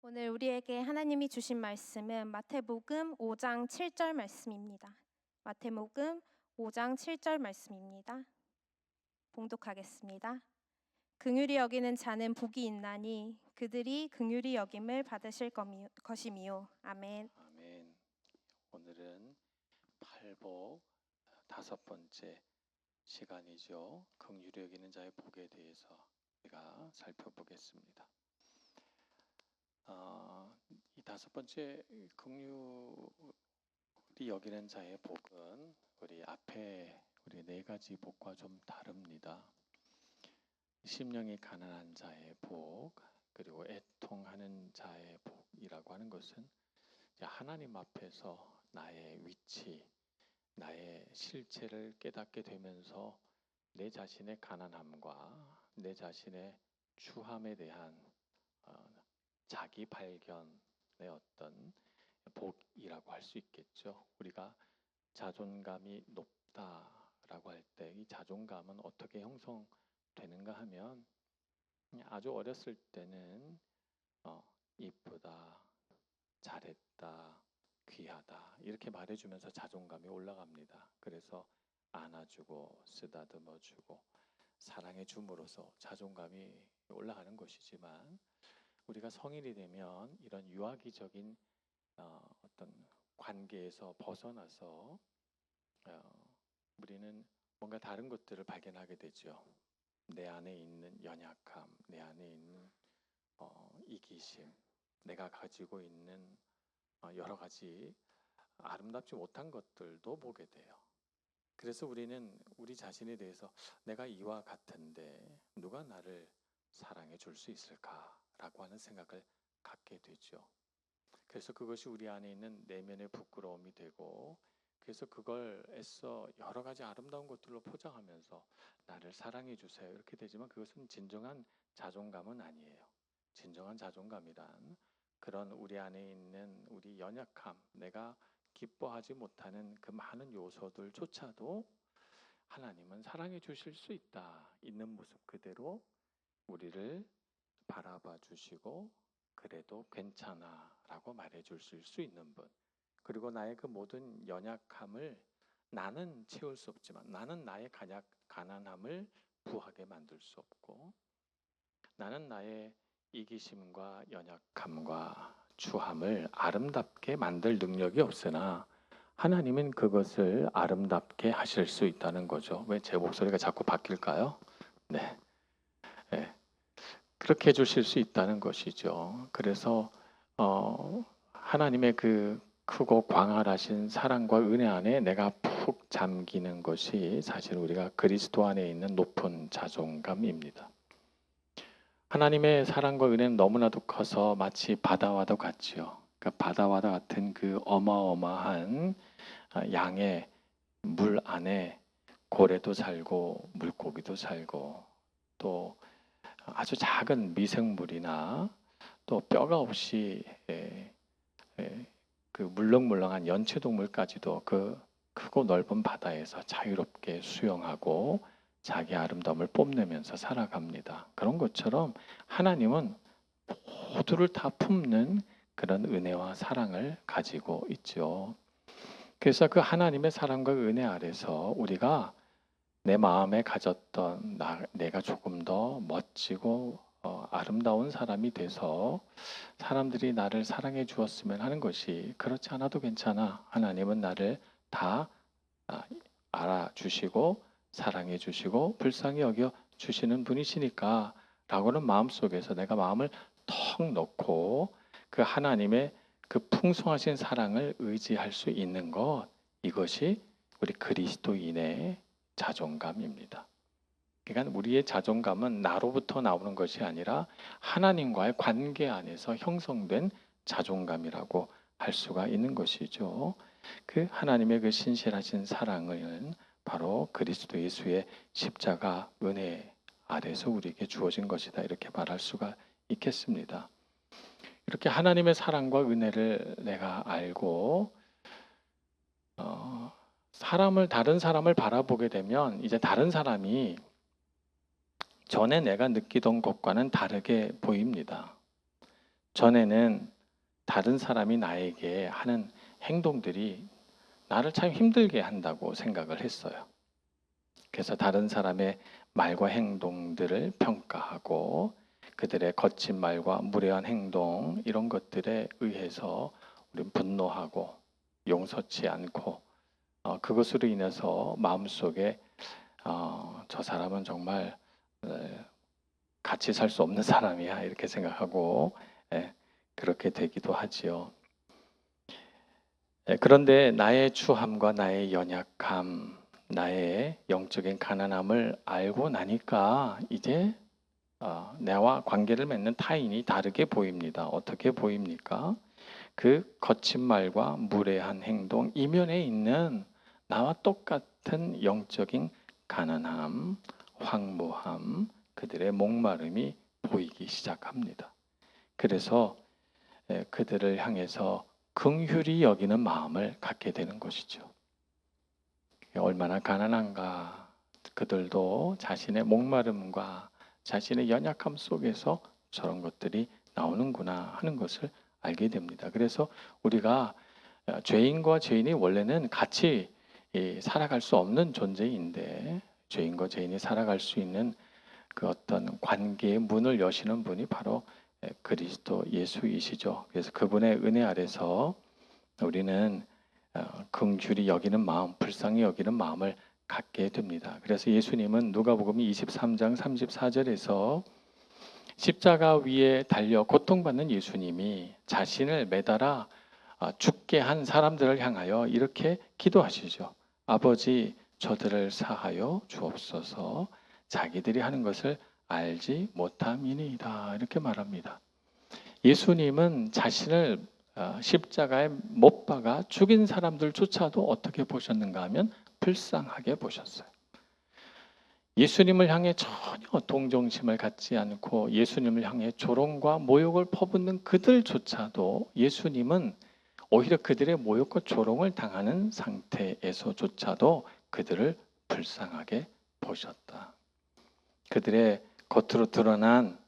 오늘 우리에게 하나님이 주신 말씀은 마태복음 5장 7절 말씀입니다. 마태복음 5장 7절 말씀입니다. 봉독하겠습니다. 긍휼히 여기는 자는 복이 있나니 그들이 긍휼히 여김을 받으실 것이미요. 아멘. 아멘. 오늘은 팔복 다섯 번째 시간이죠. 긍휼히 여기는 자의 복에 대해서 우리가 살펴보겠습니다. 이 다섯 번째 긍휼히 여기는 자의 복은 우리 앞에 우리 네 가지 복과 좀 다릅니다. 심령이 가난한 자의 복, 그리고 애통하는 자의 복이라고 하는 것은 하나님 앞에서 나의 위치, 나의 실체를 깨닫게 되면서 내 자신의 가난함과 내 자신의 추함에 대한 자기 발견의 어떤 복이라고 할 수 있겠죠. 우리가 자존감이 높다라고 할 때 이 자존감은 어떻게 형성되는가 하면 아주 어렸을 때는 이쁘다, 잘했다, 귀하다 이렇게 말해주면서 자존감이 올라갑니다. 그래서 안아주고 쓰다듬어주고 사랑해줌으로써 자존감이 올라가는 것이지만 우리가 성인이 되면 이런 유아기적인 어떤 관계에서 벗어나서 우리는 뭔가 다른 것들을 발견하게 되죠. 내 안에 있는 연약함, 내 안에 있는 이기심, 내가 가지고 있는 여러 가지 아름답지 못한 것들도 보게 돼요. 그래서 우리는 우리 자신에 대해서 내가 이와 같은데 누가 나를 사랑해 줄 수 있을까라고 하는 생각을 갖게 되죠. 그래서 그것이 우리 안에 있는 내면의 부끄러움이 되고, 그래서 그걸 애써 여러 가지 아름다운 것들로 포장하면서 나를 사랑해 주세요 이렇게 되지만 그것은 진정한 자존감은 아니에요. 진정한 자존감이란 그런 우리 안에 있는 우리 연약함, 내가 기뻐하지 못하는 그 많은 요소들조차도 하나님은 사랑해 주실 수 있다. 있는 모습 그대로 우리를 바라봐 주시고 그래도 괜찮아 라고 말해 주실 수 있는 분. 그리고 나의 그 모든 연약함을 나는 채울 수 없지만 나는 나의 가난함을 부하게 만들 수 없고 나는 나의 이기심과 연약함과 추함을 아름답게 만들 능력이 없으나 하나님은 그것을 아름답게 하실 수 있다는 거죠. 왜 제 목소리가 자꾸 바뀔까요? 네. 네. 그렇게 해주실 수 있다는 것이죠. 그래서 하나님의 그 크고 광활하신 사랑과 은혜 안에 내가 푹 잠기는 것이 사실 우리가 그리스도 안에 있는 높은 자존감입니다. 하나님의 사랑과 은혜는 너무나도 커서 마치 바다와도 같지요. 그러니까 바다와 같은 그 어마어마한 양의 물 안에 고래도 살고 물고기도 살고 또 아주 작은 미생물이나 또 뼈가 없이 그 물렁물렁한 연체동물까지도 그 크고 넓은 바다에서 자유롭게 수영하고 자기 아름다움을 뽐내면서 살아갑니다. 그런 것처럼 하나님은 모두를 다 품는 그런 은혜와 사랑을 가지고 있죠. 그래서 그 하나님의 사랑과 은혜 아래서 우리가 내 마음에 가졌던 내가 조금 더 멋지고 아름다운 사람이 돼서 사람들이 나를 사랑해 주었으면 하는 것이 그렇지 않아도 괜찮아. 하나님은 나를 다 알아주시고 사랑해 주시고 불쌍히 여겨 주시는 분이시니까 라고는 마음속에서 내가 마음을 턱 놓고 그 하나님의 그 풍성하신 사랑을 의지할 수 있는 것, 이것이 우리 그리스도인의 자존감입니다. 그러니까 우리의 자존감은 나로부터 나오는 것이 아니라 하나님과의 관계 안에서 형성된 자존감이라고 할 수가 있는 것이죠. 그 하나님의 그 신실하신 사랑은 바로 그리스도 예수의 십자가 은혜 아래서 우리에게 주어진 것이다. 이렇게 말할 수가 있겠습니다. 이렇게 하나님의 사랑과 은혜를 내가 알고 다른 사람을 바라보게 되면 이제 다른 사람이 전에 내가 느끼던 것과는 다르게 보입니다. 전에는 다른 사람이 나에게 하는 행동들이 나를 참 힘들게 한다고 생각을 했어요. 그래서 다른 사람의 말과 행동들을 평가하고 그들의 거친 말과 무례한 행동 이런 것들에 의해서 우리는 분노하고 용서치 않고 그것으로 인해서 마음속에 저 사람은 정말 같이 살 수 없는 사람이야 이렇게 생각하고 그렇게 되기도 하지요. 그런데 나의 추함과 나의 연약함, 나의 영적인 가난함을 알고 나니까 이제 나와 관계를 맺는 타인이 다르게 보입니다. 어떻게 보입니까? 그 거친 말과 무례한 행동 이면에 있는 나와 똑같은 영적인 가난함, 황무함, 그들의 목마름이 보이기 시작합니다. 그래서 그들을 향해서 긍휼히 여기는 마음을 갖게 되는 것이죠. 얼마나 가난한가. 그들도 자신의 목마름과 자신의 연약함 속에서 저런 것들이 나오는구나 하는 것을 알게 됩니다. 그래서 우리가 죄인과 죄인이 원래는 같이 살아갈 수 없는 존재인데 죄인과 죄인이 살아갈 수 있는 그 어떤 관계의 문을 여시는 분이 바로 그리스도 예수이시죠. 그래서 그분의 은혜 아래서 우리는 긍휼히 여기는 마음, 불쌍히 여기는 마음을 갖게 됩니다. 그래서 예수님은 누가복음 23장 34절에서 십자가 위에 달려 고통받는 예수님이 자신을 매달아 죽게 한 사람들을 향하여 이렇게 기도하시죠. 아버지, 저들을 사하여 주옵소서. 자기들이 하는 것을 알지 못함이니이다. 이렇게 말합니다. 예수님은 자신을 십자가에 못 박아 죽인 사람들조차도 어떻게 보셨는가 하면 불쌍하게 보셨어요. 예수님을 향해 전혀 동정심을 갖지 않고 예수님을 향해 조롱과 모욕을 퍼붓는 그들조차도 예수님은 오히려 그들의 모욕과 조롱을 당하는 상태에서조차도 그들을 불쌍하게 보셨다. 그들의 겉으로 드러난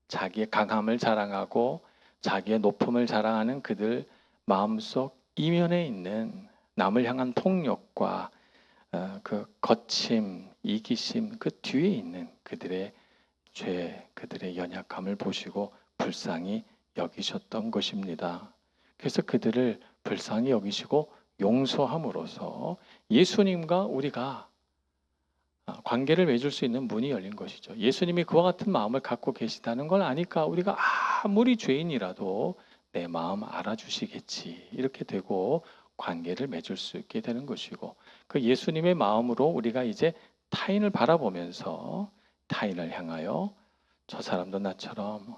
자기의 강함을 자랑하고 자기의 높음을 자랑하는 그들 마음속 이면에 있는 남을 향한 폭력과 그 거침, 이기심 그 뒤에 있는 그들의 죄, 그들의 연약함을 보시고 불쌍히 여기셨던 것입니다. 그래서 그들을 불쌍히 여기시고 용서함으로써 예수님과 우리가 관계를 맺을 수 있는 문이 열린 것이죠. 예수님이 그와 같은 마음을 갖고 계시다는 걸 아니까 우리가 아무리 죄인이라도 내 마음 알아주시겠지 이렇게 되고 관계를 맺을 수 있게 되는 것이고 그 예수님의 마음으로 우리가 이제 타인을 바라보면서 타인을 향하여 저 사람도 나처럼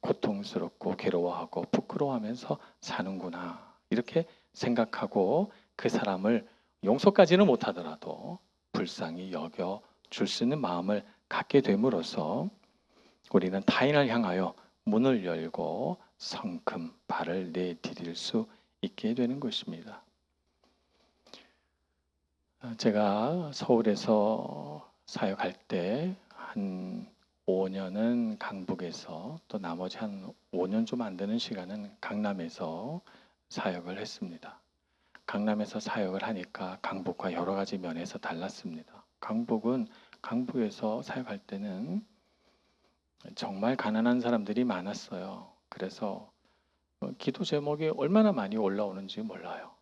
고통스럽고 괴로워하고 부끄러워하면서 사는구나 이렇게 생각하고 그 사람을 용서까지는 못하더라도 불쌍히 여겨 줄 수 있는 마음을 갖게 됨으로써 우리는 타인을 향하여 문을 열고 성큼 발을 내디딜 수 있게 되는 것입니다. 제가 서울에서 사역할 때 한 5년은 강북에서 또 나머지 한 5년 좀 안 되는 시간은 강남에서 사역을 했습니다. 강남에서 사역을 하니까 강북과 여러 가지 면에서 달랐습니다. 강북에서 사역할 때는 정말 가난한 사람들이 많았어요. 그래서 기도 제목이 얼마나 많이 올라오는지 몰라요.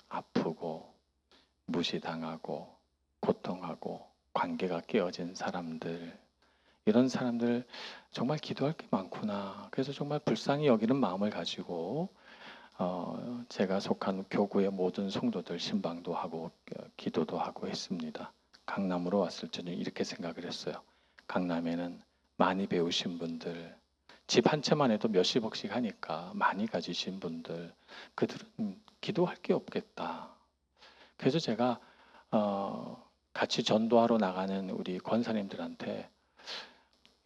아프고 무시당하고 고통하고 관계가 깨어진 사람들 이런 사람들 정말 기도할 게 많구나. 그래서 정말 불쌍히 여기는 마음을 가지고 제가 속한 교구의 모든 성도들 신방도 하고 기도도 하고 했습니다. 강남으로 왔을 때는 이렇게 생각을 했어요. 강남에는 많이 배우신 분들, 집 한 채만 해도 몇십억씩 하니까 많이 가지신 분들, 그들은 기도할 게 없겠다. 그래서 제가 같이 전도하러 나가는 우리 권사님들한테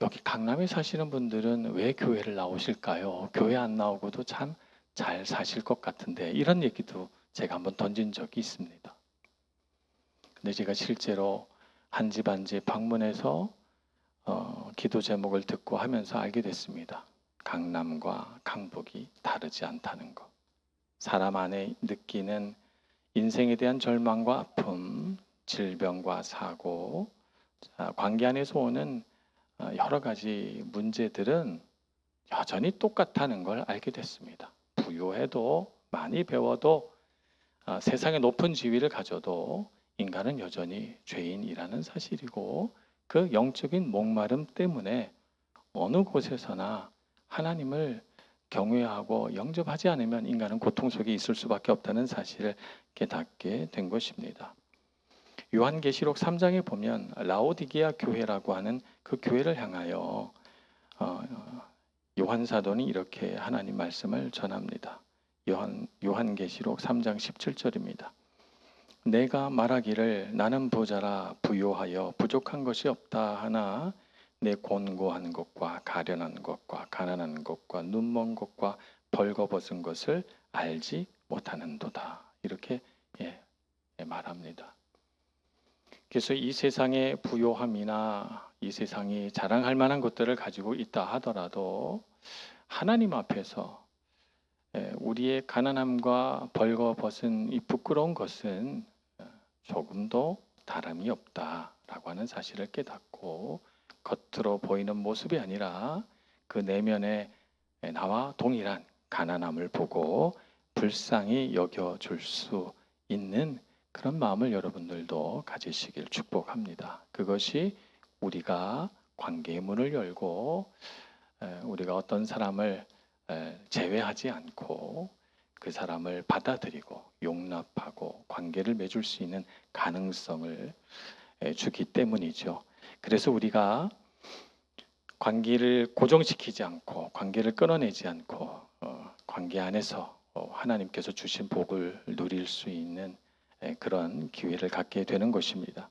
여기 강남에 사시는 분들은 왜 교회를 나오실까요? 교회 안 나오고도 참 잘 사실 것 같은데 이런 얘기도 제가 한번 던진 적이 있습니다. 근데 제가 실제로 한 집 한 집 방문해서 기도 제목을 듣고 하면서 알게 됐습니다. 강남과 강북이 다르지 않다는 것. 사람 안에 느끼는 인생에 대한 절망과 아픔, 질병과 사고, 관계 안에서 오는 여러 가지 문제들은 여전히 똑같다는 걸 알게 됐습니다. 부유해도 많이 배워도 세상의 높은 지위를 가져도 인간은 여전히 죄인이라는 사실이고, 그 영적인 목마름 때문에 어느 곳에서나 하나님을 경외하고 영접하지 않으면 인간은 고통 속에 있을 수밖에 없다는 사실을 깨닫게 된 것입니다. 요한계시록 3장에 보면 라오디게아 교회라고 하는 그 교회를 향하여 요한 사도는 이렇게 하나님 말씀을 전합니다. 요한계시록 3장 17절입니다. 내가 말하기를 나는 부자라 부요하여 부족한 것이 없다 하나 내 곤고한 것과 가련한 것과 가난한 것과 눈먼 것과 벌거벗은 것을 알지 못하는도다. 이렇게 말합니다. 그래서 이 세상의 부요함이나 이 세상이 자랑할 만한 것들을 가지고 있다 하더라도 하나님 앞에서 우리의 가난함과 벌거벗은 이 부끄러운 것은 조금도 다름이 없다라고 하는 사실을 깨닫고 겉으로 보이는 모습이 아니라 그 내면에 나와 동일한 가난함을 보고 불쌍히 여겨줄 수 있는 그런 마음을 여러분들도 가지시길 축복합니다. 그것이 우리가 관계의 문을 열고 우리가 어떤 사람을 제외하지 않고 그 사람을 받아들이고 용납하고 관계를 맺을 수 있는 가능성을 주기 때문이죠. 그래서 우리가 관계를 고정시키지 않고 관계를 끊어내지 않고 관계 안에서 하나님께서 주신 복을 누릴 수 있는 그런 기회를 갖게 되는 것입니다.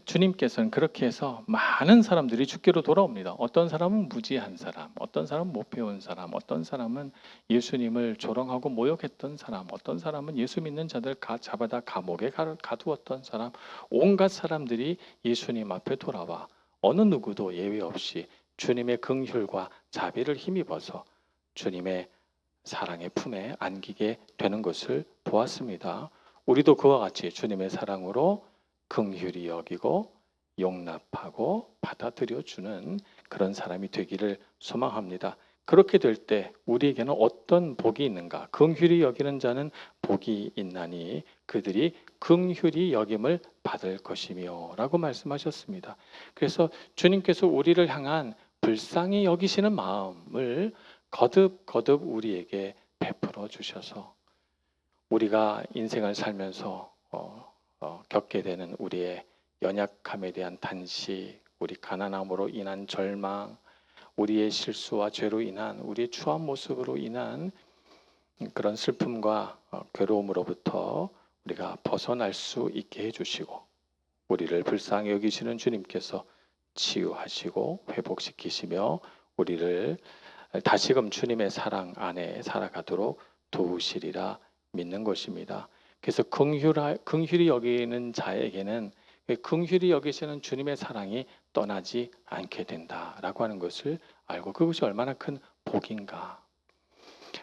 주님께서는 그렇게 해서 많은 사람들이 주께로 돌아옵니다. 어떤 사람은 무지한 사람, 어떤 사람은 못 배운 사람, 어떤 사람은 예수님을 조롱하고 모욕했던 사람, 어떤 사람은 예수 믿는 자들 잡아다 감옥에 가두었던 사람, 온갖 사람들이 예수님 앞에 돌아와 어느 누구도 예외 없이 주님의 긍휼과 자비를 힘입어서 주님의 사랑의 품에 안기게 되는 것을 보았습니다. 우리도 그와 같이 주님의 사랑으로 긍휼히 여기고 용납하고 받아들여 주는 그런 사람이 되기를 소망합니다. 그렇게 될 때 우리에게는 어떤 복이 있는가? 긍휼히 여기는 자는 복이 있나니 그들이 긍휼히 여김을 받을 것이며 라고 말씀하셨습니다. 그래서 주님께서 우리를 향한 불쌍히 여기시는 마음을 거듭 우리에게 베풀어 주셔서 우리가 인생을 살면서 겪게 되는 우리의 연약함에 대한 단식, 우리 가난함으로 인한 절망, 우리의 실수와 죄로 인한 우리의 추한 모습으로 인한 그런 슬픔과 괴로움으로부터 우리가 벗어날 수 있게 해주시고 우리를 불쌍히 여기시는 주님께서 치유하시고 회복시키시며 우리를 다시금 주님의 사랑 안에 살아가도록 도우시리라 믿는 것입니다. 그래서 긍휼히 여기는 자에게는 긍휼히 여기시는 주님의 사랑이 떠나지 않게 된다라고 하는 것을 알고 그것이 얼마나 큰 복인가.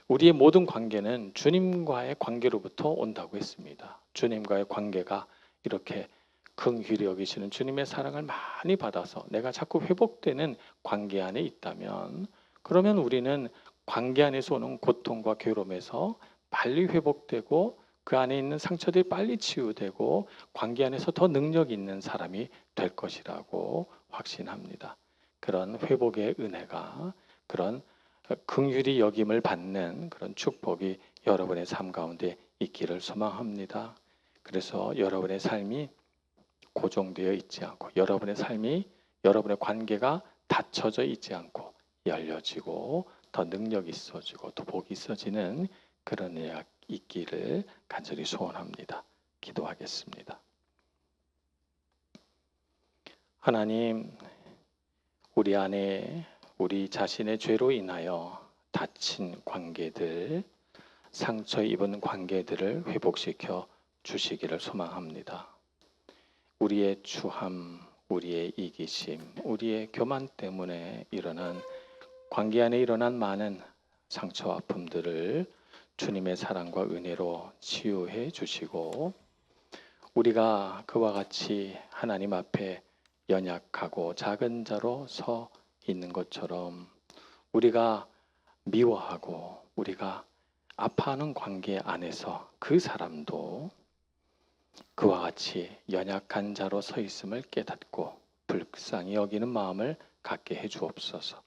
우리의 모든 관계는 주님과의 관계로부터 온다고 했습니다. 주님과의 관계가 이렇게 긍휼히 여기시는 주님의 사랑을 많이 받아서 내가 자꾸 회복되는 관계 안에 있다면 그러면 우리는 관계 안에서 오는 고통과 괴로움에서 빨리 회복되고 그 안에 있는 상처들이 빨리 치유되고 관계 안에서 더 능력 있는 사람이 될 것이라고 확신합니다. 그런 회복의 은혜가 그런 긍휼히 여김을 받는 그런 축복이 여러분의 삶 가운데 있기를 소망합니다. 그래서 여러분의 삶이 고정되어 있지 않고 여러분의 삶이 여러분의 관계가 닫혀져 있지 않고 열려지고 더 능력이 있어지고 더 복이 있어지는 그런 은혜가 있기를 간절히 소원합니다. 기도하겠습니다. 하나님, 우리 안에 우리 자신의 죄로 인하여 다친 관계들, 상처 입은 관계들을 회복시켜 주시기를 소망합니다. 우리의 추함, 우리의 이기심, 우리의 교만 때문에 일어난 관계 안에 일어난 많은 상처와 아픔들을 주님의 사랑과 은혜로 치유해 주시고 우리가 그와 같이 하나님 앞에 연약하고 작은 자로 서 있는 것처럼 우리가 미워하고 우리가 아파하는 관계 안에서 그 사람도 그와 같이 연약한 자로 서 있음을 깨닫고 불쌍히 여기는 마음을 갖게 해 주옵소서.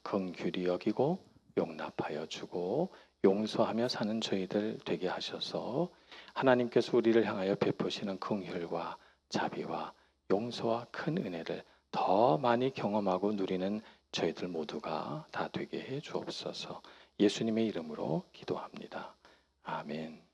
긍휼히 여기고 용납하여 주고 용서하며 사는 저희들 되게 하셔서 하나님께서 우리를 향하여 베푸시는 긍휼과 자비와 용서와 큰 은혜를 더 많이 경험하고 누리는 저희들 모두가 다 되게 해 주옵소서. 예수님의 이름으로 기도합니다. 아멘.